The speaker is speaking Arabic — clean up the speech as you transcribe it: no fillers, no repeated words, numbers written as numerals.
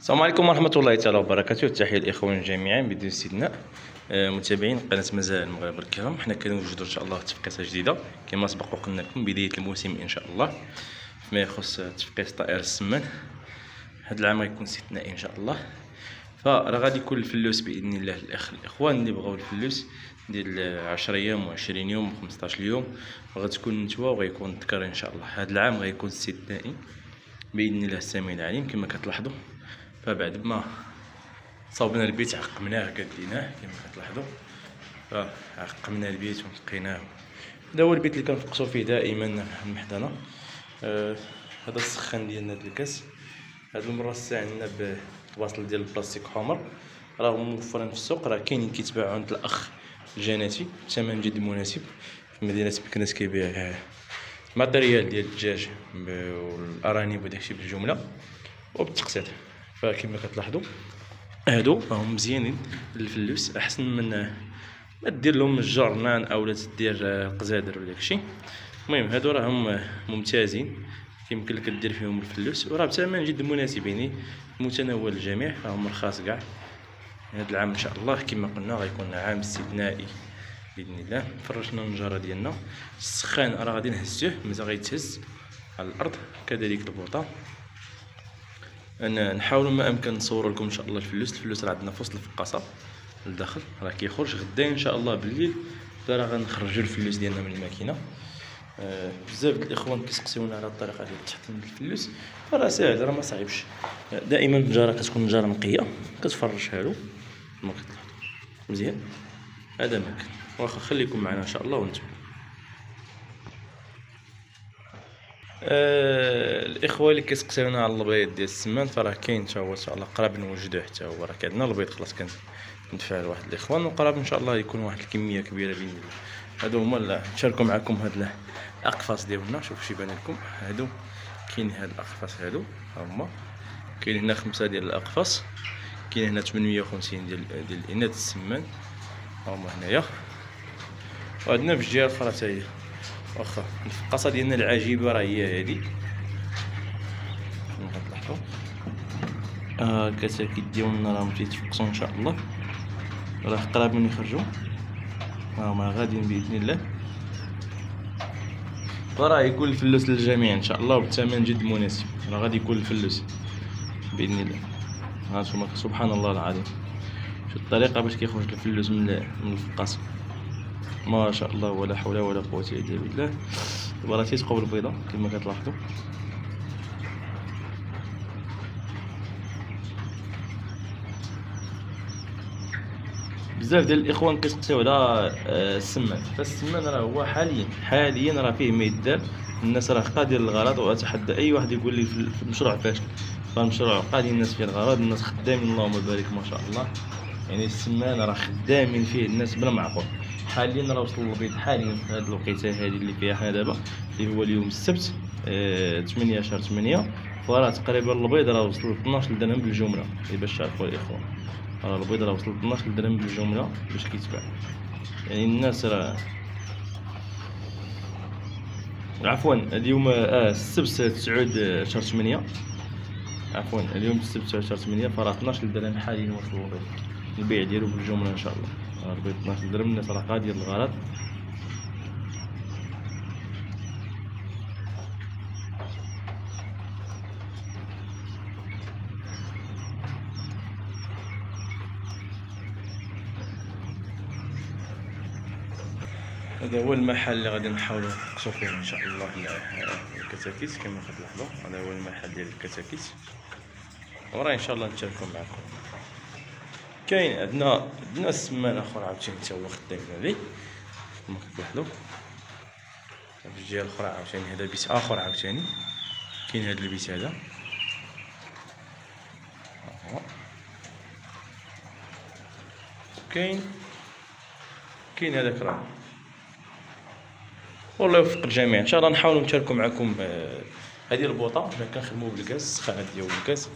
السلام عليكم ورحمة الله تعالى وبركاته. تحية الإخوان جميعا بدون استثناء. متابعين قناة مزارع المغاربة الكرام، حنا كنوجدوا إن شاء الله تفقيسة جديدة كما سبق وقلنا لكم بداية الموسم إن شاء الله فيما يخص تفقيس طائر السمان. هذا العام غيكون استثنائي إن شاء الله، فراه غادي يكون الفلوس بإذن الله. الإخوان اللي بغاو الفلوس ديال 10 أيام و20 يوم و15 يوم غتكون النتوى وغيكون الذكر إن شاء الله. هذا العام غيكون استثنائي بإذن الله السميع العليم. كما كتلاحظوا فبعد ما صوبنا البيت عقمناه قديناه كما كتلاحظوا، فعقمنا البيت ونقيناه. هذا هو البيت اللي كنفقسوا فيه دائما محدنا. هذا السخان ديالنا د الكاس. هاد المره الساعه عندنا بواصل ديال البلاستيك حمر، راه موفرين في السوق، راه كاينين كيتباعوا عند الاخ الجناتي بثمن جد مناسب في مدينه مكناس. كيبيع ماتريال ديال الدجاج والارانب وداكشي بالجمله وبالتقسيط. فكما كتلاحظوا هادو راهم مزيانين للفلوس، احسن من ما دير لهم الجرنان اولا تدير قزادر ولا داكشي. المهم هادو راهم ممتازين، يمكن لك دير فيهم الفلوس وراه بثمن جد مناسب، يعني متناول الجميع، راهم رخاص كاع. هاد العام ان شاء الله كما قلنا غيكون عام استثنائي باذن الله. فرشنا النجاره ديالنا، السخان راه غادي نهزوه مزال غيتهز على الارض، كذلك البوطه. نحاولوا ما امكن نصور لكم ان شاء الله الفلوس راه عندنا في وسط الفقاصه لداخل، راه كيخرج غدا ان شاء الله بالليل، راه غنخرجوا الفلوس ديالنا من الماكينه. بزاف د الاخوان كيسقسيونا على الطريقه ديال تحطيم الفلوس، فراه ساهل، راه ما صعيبش. دائما النجاره كتكون نجاره نقيه، كتفرشها له كما كتلاحظوا مزيان. هذا ماكن، واخا خليكم معنا ان شاء الله وانتم. الاخوه اللي كيسقسيونا على البيض ديال السمان، فراه كاين حتى هو ان شاء الله قراب نوجدوه حتى هو. راه عندنا البيض خلاص كندفع لواحد الاخوان، وقراب ان شاء الله يكون واحد الكميه كبيره باذن الله. هادو هما نشاركوا معكم هاد الاقفاص ديالنا. شوفوا شي بان لكم، هادو كاين هاد الاقفاص، هادو هما كاين هنا 5 ديال الاقفاص، كاين هنا 850 ديال الاناث السمان هما هنايا، وعندنا في الجهه الاخرى حتى هي. واخا الفقاصه ديالنا العجيبه راه هي هادي كما كتلاحظوا. الكتاكيت ديالنا راهم تيتفقسوا ان شاء الله، راه قراب من يخرجوا، راهم غاديين باذن الله. وراه يكون الفلوس للجميع ان شاء الله وبثمن جد مناسب، راه غادي يكون الفلوس باذن الله. هانتوما سبحان الله العظيم، شوف الطريقه باش كيخرج الفلوس من الفقاصه، ما شاء الله ولا حول ولا قوه الا بالله. راه تيتقوا بالبيضه كما كتلاحظوا. بزاف ديال الاخوان كيسقسيو على السمان، فالسمان راه هو حاليا راه فيه ما يدار. الناس راه قادر للغرض، واتحدى اي واحد يقول لي في المشروع فاشل، فالمشروع قادين الناس فيه الغرض، الناس خدامين اللهم بارك ما شاء الله. يعني السمان راه خدامين فيه الناس بلا معقول. حاليا راه وصل البيض حاليا في هذه الوقيته هذه اللي فيها حنا دابا، اللي هو اليوم السبت 8 شهر 8، فراه تقريبا البيض راه وصل 12 درهم بالجمله. باش تعرفوا الاخوان، راه البيض راه وصل 12 درهم بالجمله باش كيتباع. يعني الناس راه عفوا اليوم السبت 9 شهر 8، عفوا اليوم السبت 9 شهر 8، فراه 12 درهم حاليا وصل البيض البيع ديالو بالجمله ان شاء الله. البيض 12 درهم، الناس راه غاديه للغرض. هذا هو المحل اللي غادي نحاولوا نقصوا فيه ان شاء الله الكتاكيت كما كتلاحظوا. هذا هو المحل ديال الكتاكيت، وراه ان شاء الله نشاركوا معكم. كاين عندنا السمان اخر عاوتاني حتى هو خدامين عليه كما كتلاحظوا. في الجهه الاخرى عاوتاني هذا بيت اخر، عاوتاني كاين هذا البيت هذا. كاين هذاك راه. والله يوفق الجميع ان شاء الله. نحاولوا نشاركوا معكم هذه البوطه، حنا كنخدموا بالكاس، السخانه ديال الكاس.